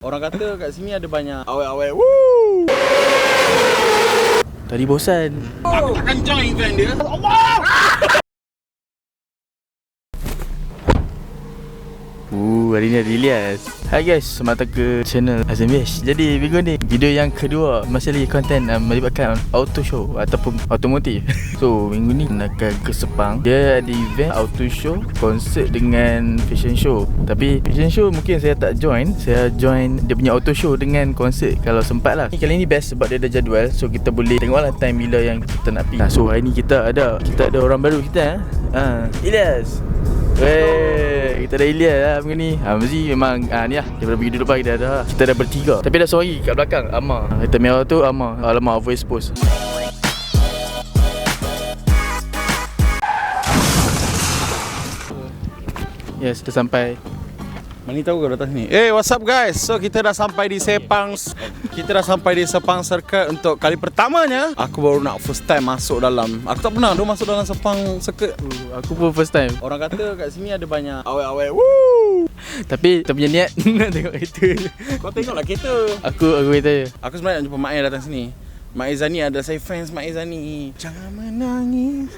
Orang kata kat sini ada banyak awet-awet. Woo! Tadi bosan. Aku takkan join event dia. Allah! Hari ni ada Ilyas. Hai guys, selamat datang ke channel Azam Yash. Jadi minggu ni video yang kedua, masih lagi konten melibatkan auto show ataupun automotif. So minggu ni akan ke Sepang. Dia ada event auto show, konsert dengan fashion show. Tapi fashion show mungkin saya tak join. Saya join dia punya auto show dengan konsert kalau sempat lah. Kali ni best sebab dia ada jadual. So kita boleh tengoklah time bila yang kita nak pergi. So hari ni kita ada orang baru kita Ilyas. Weh, kita ada Ilyas lah minggu ni. Mesti memang ni lah, daripada pergi duduk pagi kita dah bertiga. Tapi ada seorang lagi kat belakang, Amar. Kereta merah tu Amar. Alamak, voice post. Yes, kita sampai. Mani tahu kau datang sini. What's up guys? So kita dah sampai di Sepang. Kita dah sampai di Sepang Circuit untuk kali pertamanya. Aku baru nak first time masuk dalam. Aku tak pernah masuk dalam Sepang Circuit. Aku pun first time. Orang kata kat sini ada banyak awet-awet. Woo! Tapi kita punya niat nak tengok kereta. Kau tengoklah kereta. Aku kereta je. Aku sebenarnya nak jumpa Mak Air datang sini. Mak Aizani ada, saya fans Mak Aizani. Jangan menangis.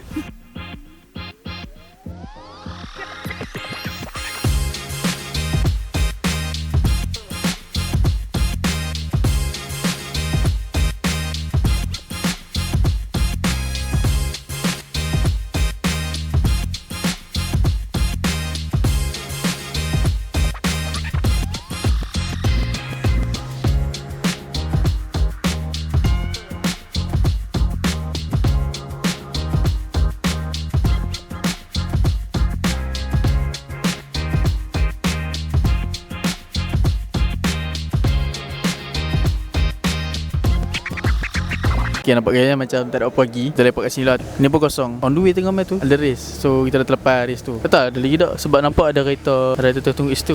Okay, nampak gaya macam tak ada apa lagi. Kita lepak kat sini lah. Ni pun kosong. On the way tengah main tu ada race. So kita dah terlepas race tu. Tak ada lagi tak. Sebab nampak ada kereta tunggu is tu.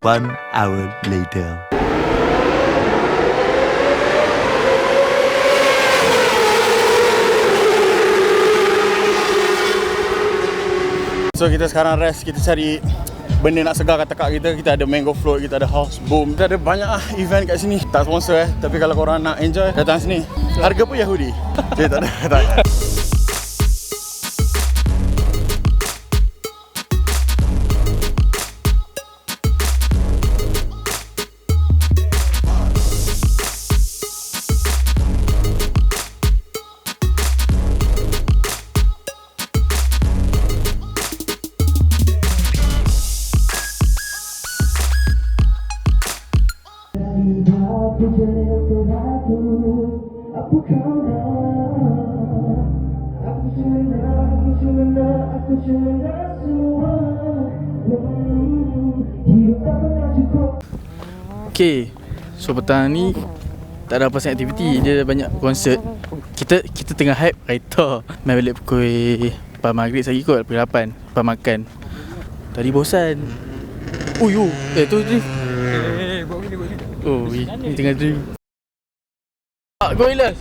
1 hour later. So kita sekarang rest. Kita cari benda nak segarkan tekak kita. Kita ada mango float, kita ada house boom. Kita ada banyak event kat sini. Tak sponsor tapi kalau korang nak enjoy, datang sini. Harga pun Yahudi. Tak ada. Okay, so petang ni tak ada apa sangat aktiviti. Dia ada banyak konsert. Kita tengah hype kereta. Main balik pukul 4 maghrib lagi kot. Pukul 8 lepas makan. Tadi bosan. Tu drift. Ni tengah drift. Go Ilyas.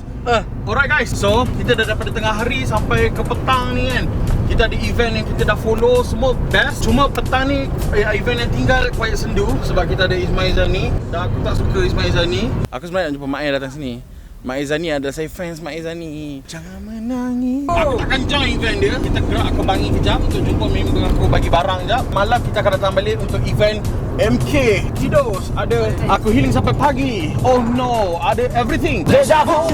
Alright guys, so kita dah daripada tengah hari sampai ke petang ni kan. Kita ada event yang kita dah follow, semua best. Cuma petang ni event yang tinggal quiet sendu sebab kita ada Ismail Zani. Dan aku tak suka Ismail Zani. Aku sebenarnya nak jumpa Mak Air datang sini. Mak Aizani ada, saya fans Mak Aizani. Jangan menangis. Aku takkan join event dia. Kita gerak ke Bangi kejap untuk jumpa member aku, bagi barang kejap. Malam kita akan datang balik untuk event MK Tidos. Ada aku healing sampai pagi. Oh no, ada everything. Deja vu.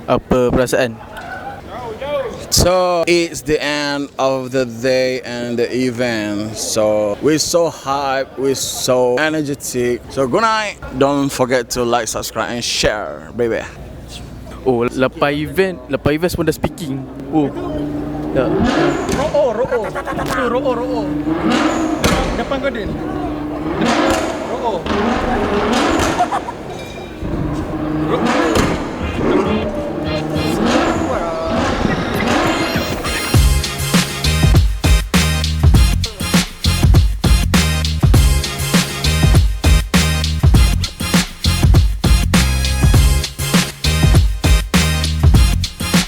Apa perasaan? So it's the end of the day and the event. So we're so hyped, we're so energetic. So good night. Don't forget to like, subscribe and share, baby. Oh, lepas event semua dah speaking. Oh. Ya. Ro'o. Tu Ro'o. Depan garden. Ro'o.